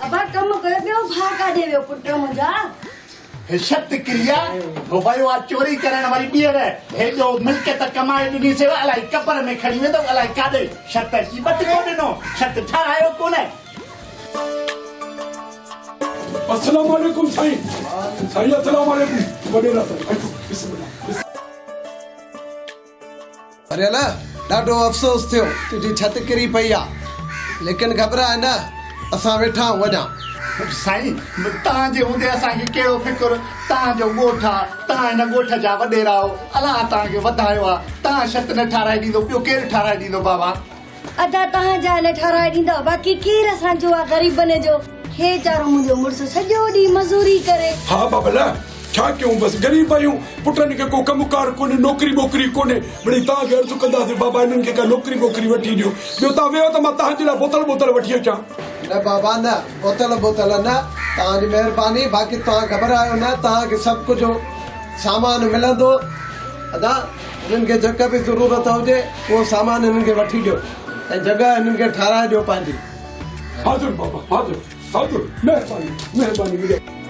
अबा कम कर बियो भागा देवे पुट मुंजा शत क्रिया हो भाई आ चोरी करण वाली बियर है हे जो मिलकत कमाए दुनी से अलाई कबर में खड़ी में तो अलाई कादे शत की बत को दिनो शत ठारायो कोने अस्सलाम वालेकुम साईं साईं अस्सलाम वालेकुम वडेरा साईं बिस्मिल्लाह अरे ला डाडो अफसोस थियो तुझी छत किरी पई आ लेकिन घबराए न असां वेठा वञा साईं तां जे हुंदे असां के केड़ो फिकर तां जो गोठा तां इन गोठ जा वडेरा हो अला तां के वधायो आ तां शत न ठाराए दीदो पियो केर ठाराए दीदो बाबा अदा तां जा न ठाराए दींदा बाकी केर असां जो आ गरीबने जो हे चारो मुंजो मुर्स सजो डी मजूरी करे हां बाबला क्या क्यों बस गरीब आयूं पुटन के को कमकार कोने नौकरी बोकरी कोने बड़ी ता के अर्ज कंदा से बाबा इनन के का नौकरी बोकरी वठी दियो बियो ता वेयो त मा ता जला बोतल वठी अचा न बाबा न बोतल न तांजी मेहरबानी बाकी ता घबरायो न ता के सब कुछ सामान मिलंदो अदा इनन के जग भी जरूरत होजे वो सामान इनन के वठी दियो ए जगह इनन के ठाराए दियो पांजी हाजिर बाबा हाजिर मेहरबानी